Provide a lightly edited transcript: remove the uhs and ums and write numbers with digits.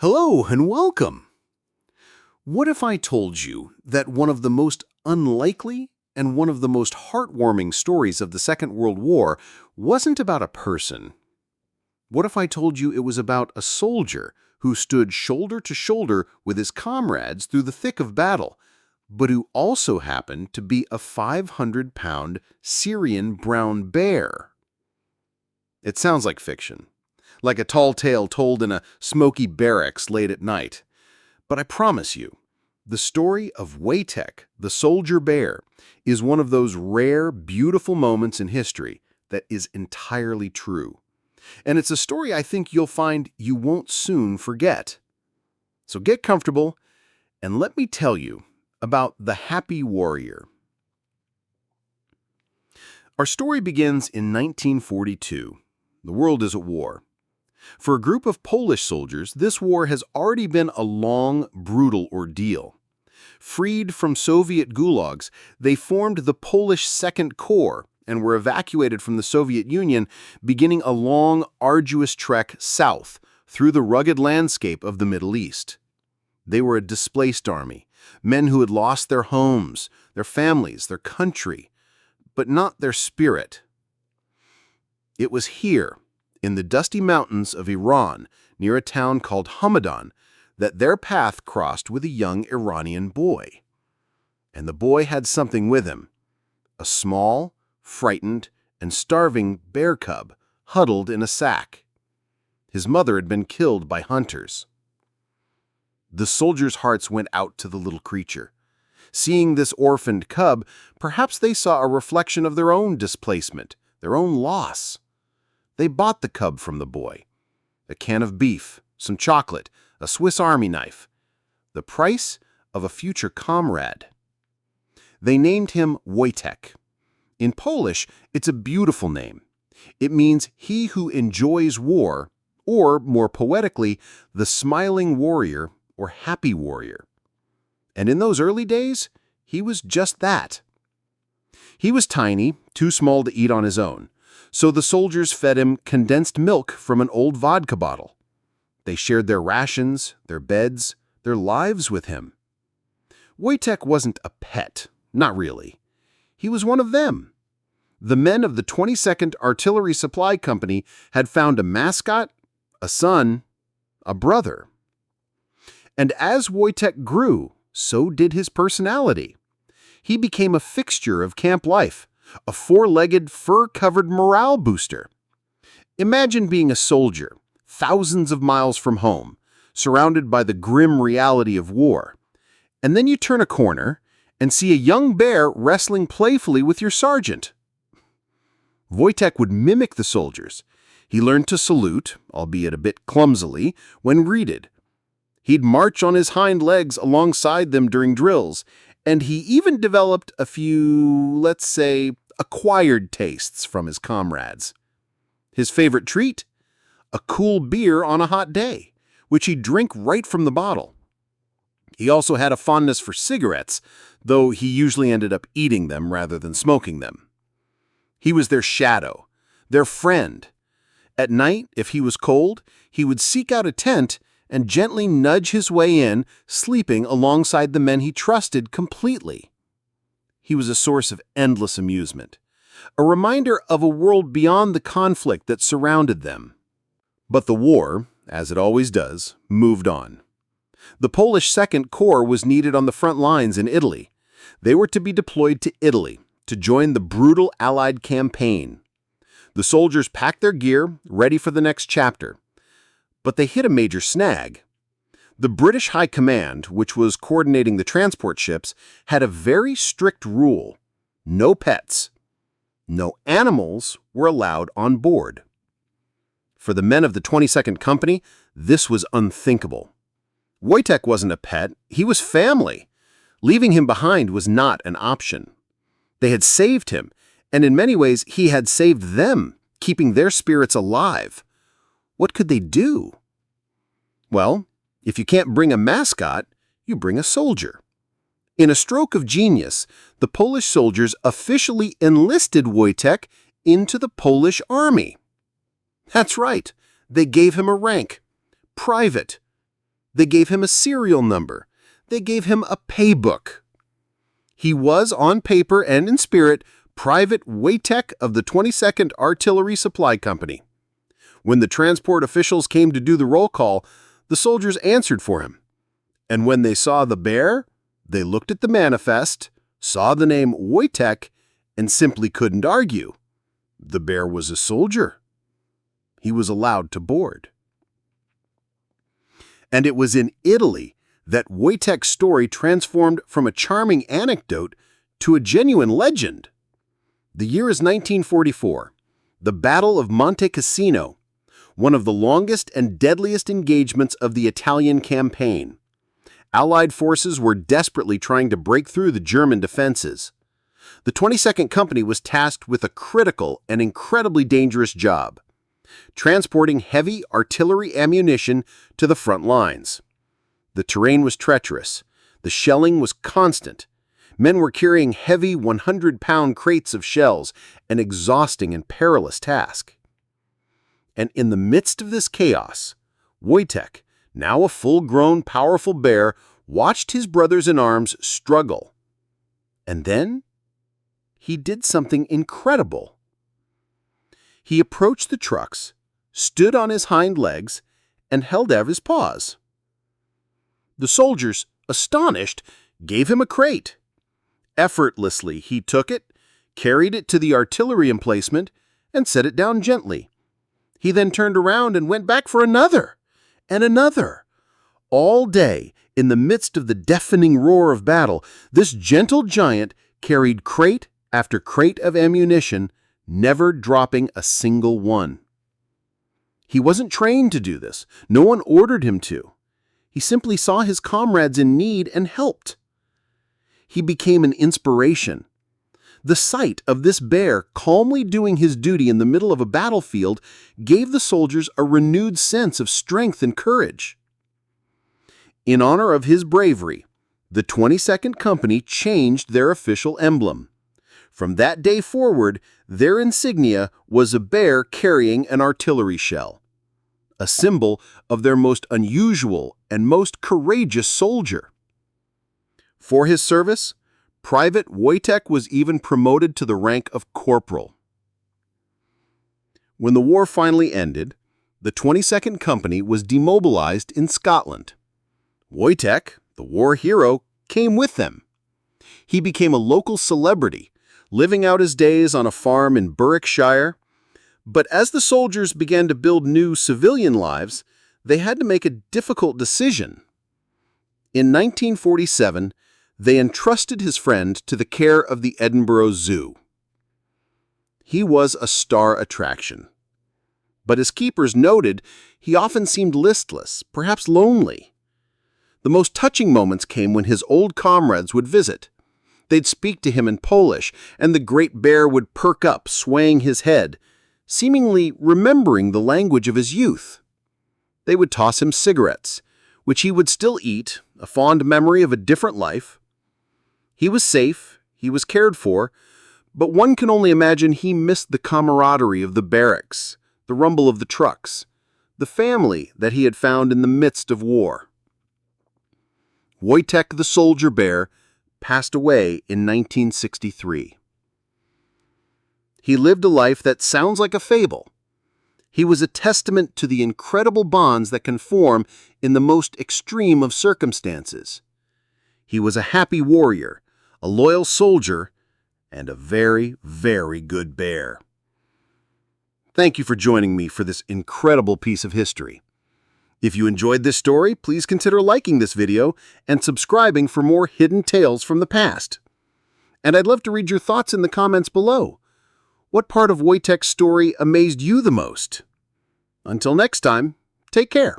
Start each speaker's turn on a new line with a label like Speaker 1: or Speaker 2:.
Speaker 1: Hello and welcome. What if I told you that one of the most unlikely and one of the most heartwarming stories of the Second World War wasn't about a person? What if I told you it was about a soldier who stood shoulder to shoulder with his comrades through the thick of battle, but who also happened to be a 500-pound Syrian brown bear? It sounds like fiction, like a tall tale told in a smoky barracks late at night. But I promise you, the story of Wojtek, the soldier bear, is one of those rare, beautiful moments in history that is entirely true. And it's a story I think you'll find you won't soon forget. So get comfortable, and let me tell you about the Happy Warrior. Our story begins in 1942. The world is at war. For a group of Polish soldiers, this war has already been a long, brutal ordeal. Freed from Soviet gulags, they formed the Polish Second Corps and were evacuated from the Soviet Union, beginning a long, arduous trek south through the rugged landscape of the Middle East. They were a displaced army, men who had lost their homes, their families, their country, but not their spirit. It was here, in the dusty mountains of Iran, near a town called Hamadan, that their path crossed with a young Iranian boy. And the boy had something with him, a small, frightened, and starving bear cub huddled in a sack. His mother had been killed by hunters. The soldiers' hearts went out to the little creature. Seeing this orphaned cub, perhaps they saw a reflection of their own displacement, their own loss. They bought the cub from the boy, a can of beef, some chocolate, a Swiss Army knife, the price of a future comrade. They named him Wojtek. In Polish, it's a beautiful name. It means he who enjoys war, or more poetically, the smiling warrior or happy warrior. And in those early days, he was just that. He was tiny, too small to eat on his own. So the soldiers fed him condensed milk from an old vodka bottle. They shared their rations, their beds, their lives with him. Wojtek wasn't a pet, not really. He was one of them. The men of the 22nd Artillery Supply Company had found a mascot, a son, a brother. And as Wojtek grew, so did his personality. He became a fixture of camp life, a four-legged, fur-covered morale booster. Imagine being a soldier, thousands of miles from home, surrounded by the grim reality of war. And then you turn a corner and see a young bear wrestling playfully with your sergeant. Wojtek would mimic the soldiers. He learned to salute, albeit a bit clumsily, when greeted. He'd march on his hind legs alongside them during drills, and he even developed a few, let's say, acquired tastes from his comrades. His favorite treat? A cool beer on a hot day, which he'd drink right from the bottle. He also had a fondness for cigarettes, though he usually ended up eating them rather than smoking them. He was their shadow, their friend. At night, if he was cold, he would seek out a tent and gently nudge his way in, sleeping alongside the men he trusted completely. He was a source of endless amusement, a reminder of a world beyond the conflict that surrounded them. But the war, as it always does, moved on. The Polish Second Corps was needed on the front lines in Italy. They were to be deployed to Italy to join the brutal Allied campaign. The soldiers packed their gear, ready for the next chapter. But they hit a major snag. The British High Command, which was coordinating the transport ships, had a very strict rule: no pets. No animals were allowed on board. For the men of the 22nd Company, this was unthinkable. Wojtek wasn't a pet, he was family. Leaving him behind was not an option. They had saved him, and in many ways he had saved them, keeping their spirits alive. What could they do? Well, if you can't bring a mascot, you bring a soldier. In a stroke of genius, the Polish soldiers officially enlisted Wojtek into the Polish army. That's right, they gave him a rank, private. They gave him a serial number. They gave him a paybook. He was, on paper and in spirit, Private Wojtek of the 22nd Artillery Supply Company. When the transport officials came to do the roll call, the soldiers answered for him. And when they saw the bear, they looked at the manifest, saw the name Wojtek, and simply couldn't argue. The bear was a soldier. He was allowed to board. And it was in Italy that Wojtek's story transformed from a charming anecdote to a genuine legend. The year is 1944, the Battle of Monte Cassino, one of the longest and deadliest engagements of the Italian campaign. Allied forces were desperately trying to break through the German defenses. The 22nd Company was tasked with a critical and incredibly dangerous job: transporting heavy artillery ammunition to the front lines. The terrain was treacherous. The shelling was constant. Men were carrying heavy 100-pound crates of shells, an exhausting and perilous task. And in the midst of this chaos, Wojtek, now a full-grown, powerful bear, watched his brothers-in-arms struggle. And then he did something incredible. He approached the trucks, stood on his hind legs, and held out his paws. The soldiers, astonished, gave him a crate. Effortlessly, he took it, carried it to the artillery emplacement, and set it down gently. He then turned around and went back for another, and another. All day, in the midst of the deafening roar of battle, this gentle giant carried crate after crate of ammunition, never dropping a single one. He wasn't trained to do this. No one ordered him to. He simply saw his comrades in need and helped. He became an inspiration. The sight of this bear calmly doing his duty in the middle of a battlefield gave the soldiers a renewed sense of strength and courage. In honor of his bravery, the 22nd Company changed their official emblem. From that day forward, their insignia was a bear carrying an artillery shell, a symbol of their most unusual and most courageous soldier. For his service, Private Wojtek was even promoted to the rank of corporal. When the war finally ended, the 22nd Company was demobilized in Scotland. Wojtek, the war hero, came with them. He became a local celebrity, living out his days on a farm in Berwickshire. But as the soldiers began to build new civilian lives, they had to make a difficult decision. In 1947, they entrusted his friend to the care of the Edinburgh Zoo. He was a star attraction. But as keepers noted, he often seemed listless, perhaps lonely. The most touching moments came when his old comrades would visit. They'd speak to him in Polish, and the great bear would perk up, swaying his head, seemingly remembering the language of his youth. They would toss him cigarettes, which he would still eat, a fond memory of a different life. He was safe, he was cared for, but one can only imagine he missed the camaraderie of the barracks, the rumble of the trucks, the family that he had found in the midst of war. Wojtek the soldier bear passed away in 1963. He lived a life that sounds like a fable. He was a testament to the incredible bonds that can form in the most extreme of circumstances. He was a happy warrior, a loyal soldier, and a very, very good bear. Thank you for joining me for this incredible piece of history. If you enjoyed this story, please consider liking this video and subscribing for more hidden tales from the past. And I'd love to read your thoughts in the comments below. What part of Wojtek's story amazed you the most? Until next time, take care.